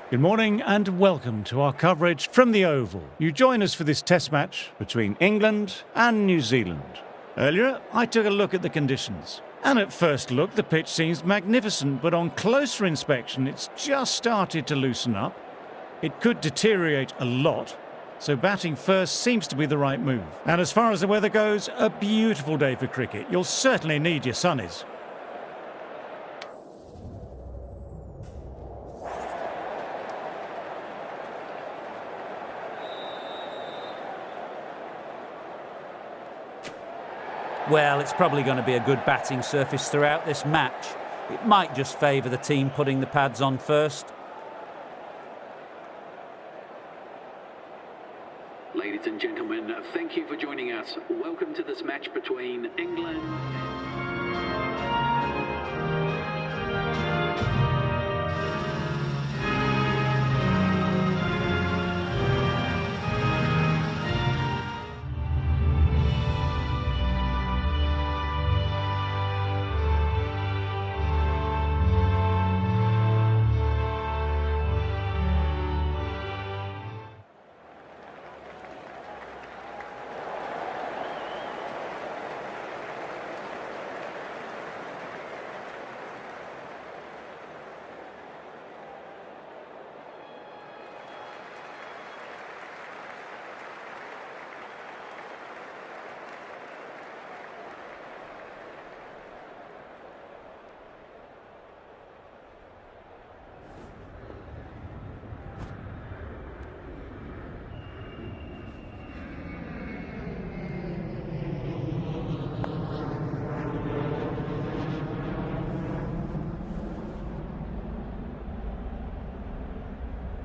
Good morning and welcome to our coverage from the Oval. You join us for this test match between England and New Zealand. Earlier, I took a look at the conditions. And at first look, the pitch seems magnificent, but on closer inspection, it's just started to loosen up. It could deteriorate a lot, so batting first seems to be the right move. And as far as the weather goes, a beautiful day for cricket. You'll certainly need your sunnies. Well, it's probably going to be a good batting surface throughout this match. It might just favour the team putting the pads on first. Ladies and gentlemen, thank you for joining us. Welcome to this match between England.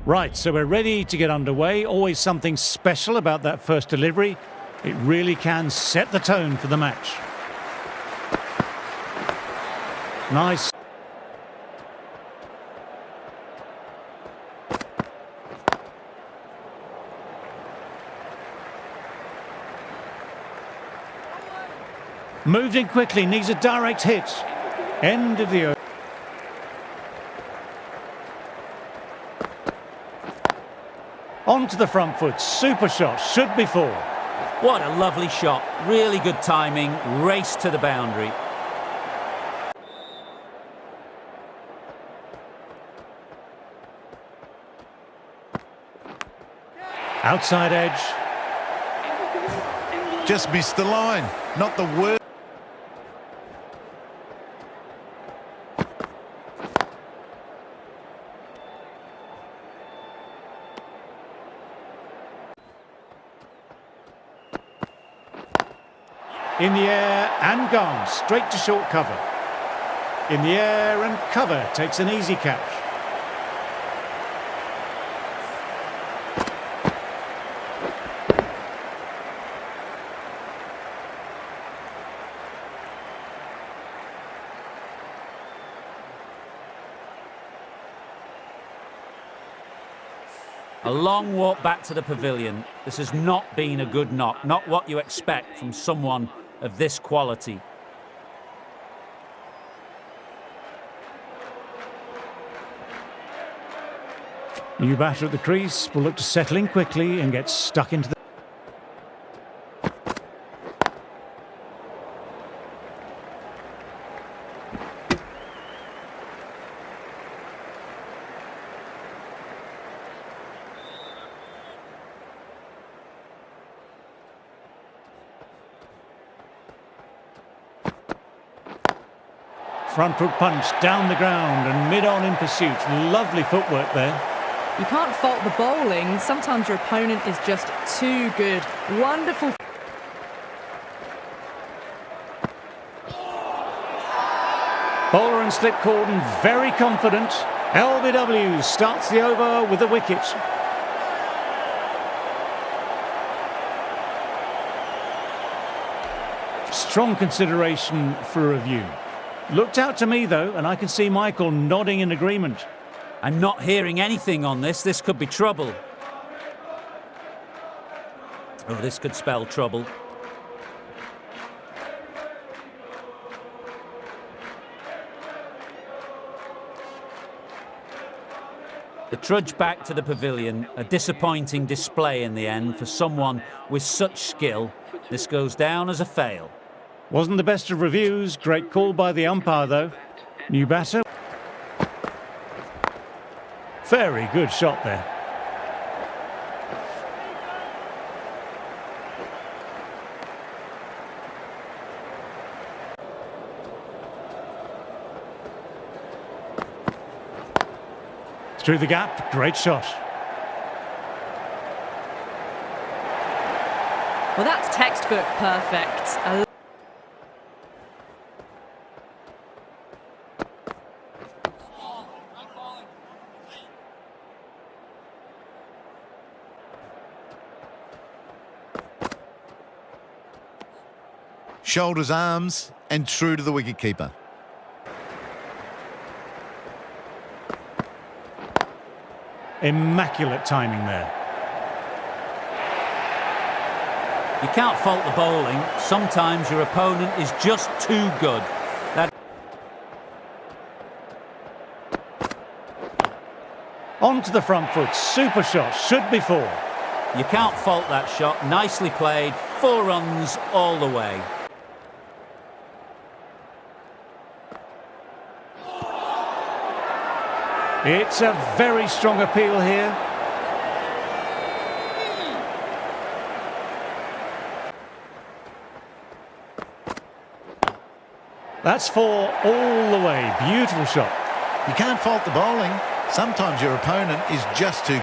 Right, so we're ready to get underway. Always something special about that first delivery. It really can set the tone for the match. Nice. Moved in quickly, needs a direct hit. End of the over. Onto the front foot, super shot, should be four. What a lovely shot, really good timing, race to the boundary. Outside edge. Just missed the line, not the word. In the air and gone, straight to short cover. In the air and cover, takes an easy catch. A long walk back to the pavilion. This has not been a good knock, not what you expect from someone of this quality. New batter at the crease will look to settle in quickly and get stuck into the... Front foot punch down the ground and mid-on in pursuit. Lovely footwork there. You can't fault the bowling. Sometimes your opponent is just too good. Wonderful. Bowler and slip cordon, very confident. LBW starts the over with a wicket. Strong consideration for review. Looked out to me, though, and I can see Michael nodding in agreement. I'm not hearing anything on this. This could be trouble. Oh, this could spell trouble. The trudge back to the pavilion, a disappointing display in the end for someone with such skill. This goes down as a fail. Wasn't the best of reviews. Great call by the umpire, though. New batter. Very good shot there. Through the gap, great shot. Well, that's textbook perfect. Shoulders, arms, and true to the wicketkeeper. Immaculate timing there. You can't fault the bowling. Sometimes your opponent is just too good. On to the front foot. Super shot. Should be four. You can't fault that shot. Nicely played. 4 runs all the way. It's a very strong appeal here. That's 4 all the way. Beautiful shot. You can't fault the bowling. Sometimes your opponent is just too...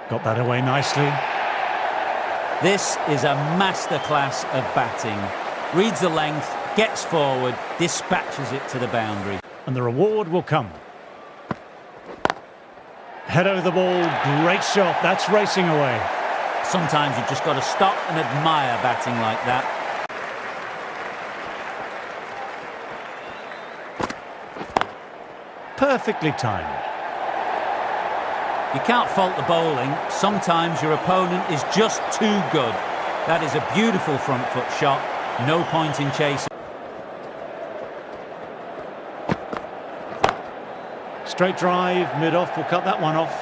Got that away nicely. This is a masterclass of batting. Reads the length, gets forward, dispatches it to the boundary. And the reward will come. Head over the ball, great shot. That's racing away. Sometimes you've just got to stop and admire batting like that. Perfectly timed. You can't fault the bowling. Sometimes your opponent is just too good. That is a beautiful front foot shot. No point in chasing. Straight drive, mid-off, will cut that one off.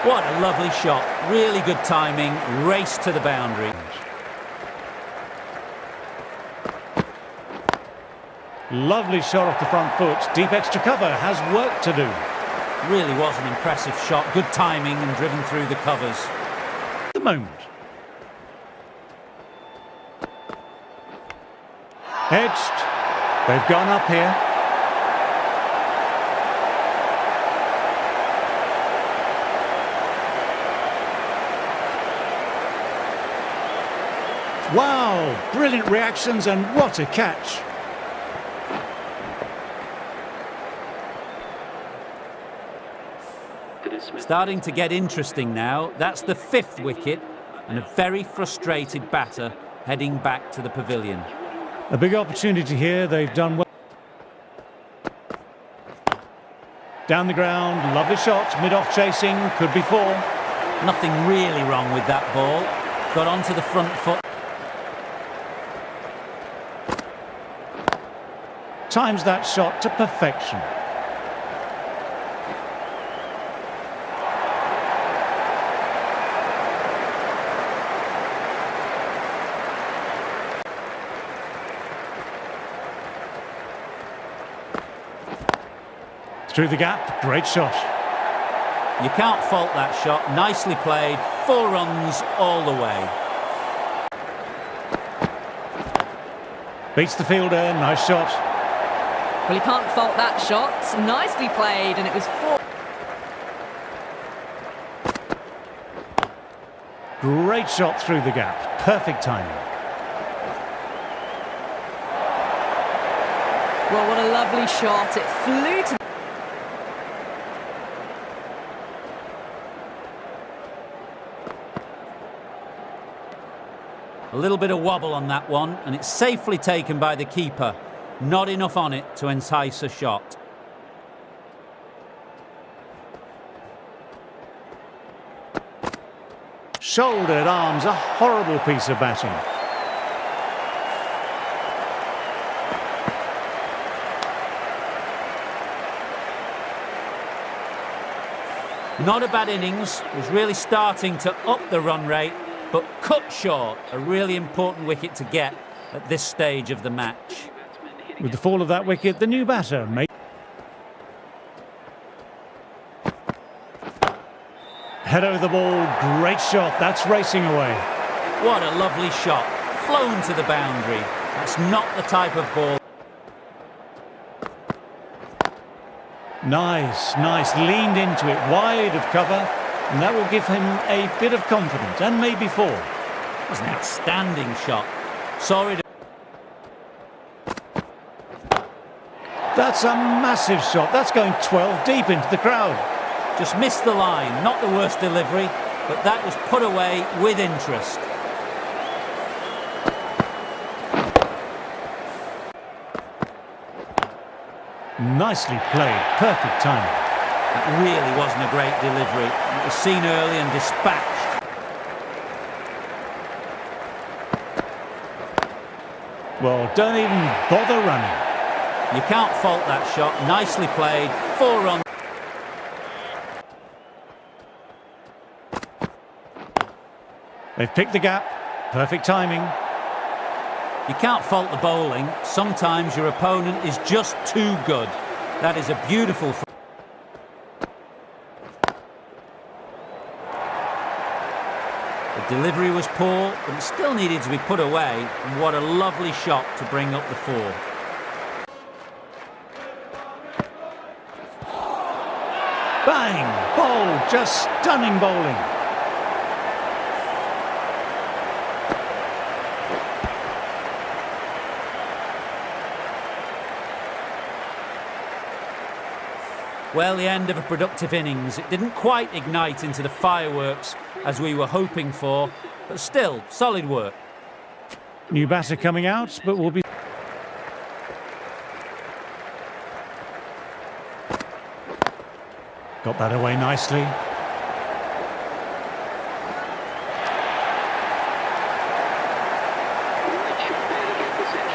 What a lovely shot. Really good timing. Race to the boundary. Lovely shot off the front foot. Deep extra cover has work to do. Really was an impressive shot. Good timing and driven through the covers. The moment. Edged. They've gone up here. Wow, brilliant reactions and what a catch. Starting to get interesting now. That's the 5th wicket and a very frustrated batter heading back to the pavilion. A big opportunity here. They've done well. Down the ground, lovely shot, mid-off chasing, could be 4. Nothing really wrong with that ball. Got onto the front foot. Times that shot to perfection. Through the gap, great shot. You can't fault that shot. Nicely played. 4 runs all the way. Beats the fielder, nice shot. Well, you can't fault that shot. Nicely played, and it was 4. Great shot through the gap, perfect timing. Well, what a lovely shot. It flew to... A little bit of wobble on that one, and it's safely taken by the keeper. Not enough on it to entice a shot. Shouldered arms, a horrible piece of batting. Not a bad innings, was really starting to up the run rate, but cut short. A really important wicket to get at this stage of the match. With the fall of that wicket, the new batter may... Head over the ball, great shot, that's racing away. What a lovely shot, flown to the boundary. That's not the type of ball. Nice, leaned into it, wide of cover, and that will give him a bit of confidence, and maybe four. It was an outstanding shot. Sorry to... That's a massive shot, that's going 12 deep into the crowd. Just missed the line, not the worst delivery, but that was put away with interest. Nicely played, perfect timing. That really wasn't a great delivery. It was seen early and dispatched. Well, don't even bother running. You can't fault that shot. Nicely played. 4 runs. They've picked the gap, perfect timing. You can't fault the bowling. Sometimes your opponent is just too good. That is a beautiful... The delivery was poor, but it still needed to be put away. And what a lovely shot to bring up the 4. Bang! Ball, just stunning bowling. Well, the end of a productive innings. It didn't quite ignite into the fireworks as we were hoping for, but still, solid work. New batter coming out, but will be... Got that away nicely.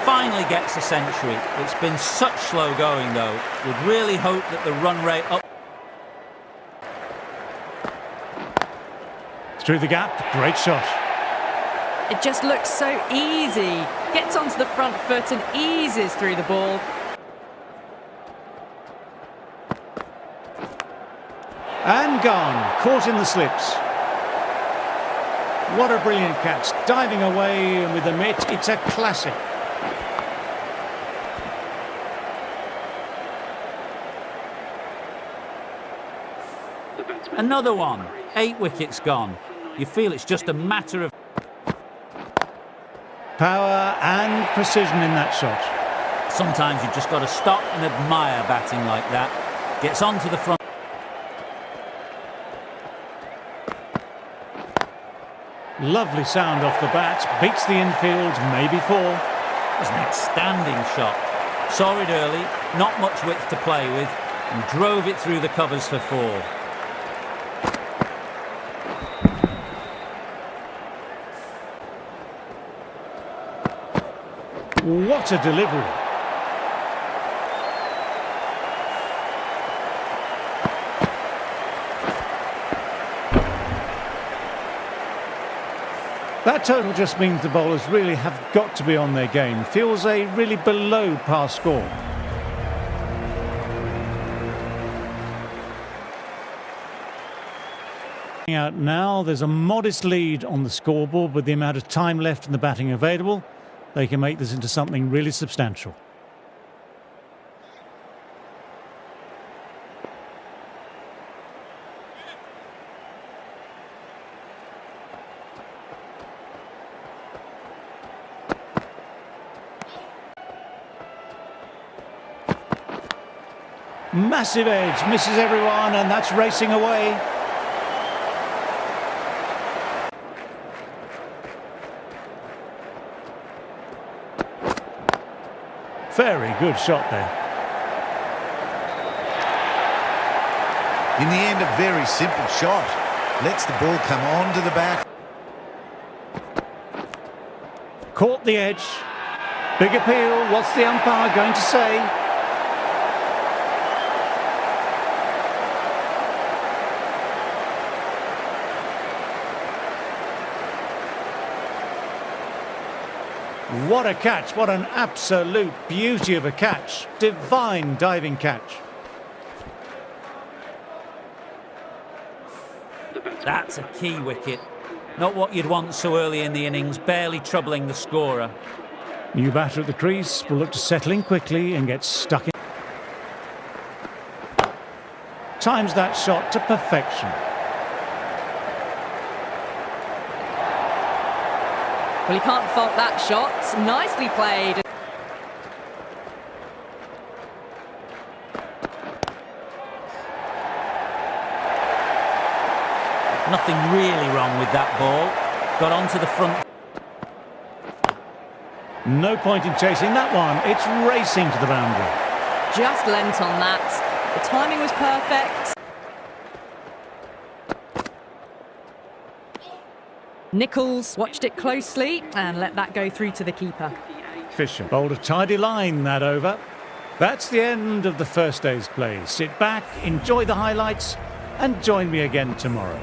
Finally gets a century. It's been such slow going though. Would really hope that the run rate up... Through the gap, great shot. It just looks so easy. Gets onto the front foot and eases through the ball. And gone, caught in the slips. What a brilliant catch, diving away and with the mitt, it's a classic. Another one. 8 wickets gone. You feel it's just a matter of... Power and precision in that shot. Sometimes you've just got to stop and admire batting like that. Gets onto the front. Lovely sound off the bat, beats the infield, maybe 4. It was an outstanding shot. Saw it early, not much width to play with, and drove it through the covers for 4. What a delivery. That total just means the bowlers really have got to be on their game. Feels a really below par score. Out now, there's a modest lead on the scoreboard with the amount of time left and the batting available. They can make this into something really substantial. Massive edge, misses everyone, and that's racing away. Very good shot there. In the end, a very simple shot. Lets the ball come onto the bat. Caught the edge. Big appeal. What's the umpire going to say? What a catch, what an absolute beauty of a catch. Divine diving catch. That's a key wicket. Not what you'd want so early in the innings, barely troubling the scorer. New batter at the crease will look to settle in quickly and get stuck in. Times that shot to perfection. Well, you can't fault that shot. Nicely played. Nothing really wrong with that ball. Got onto the front. No point in chasing that one. It's racing to the boundary. Just lent on that. The timing was perfect. Nichols watched it closely and let that go through to the keeper. Fisher bowled a tidy line that over. That's the end of the first day's play. Sit back, enjoy the highlights, and join me again tomorrow.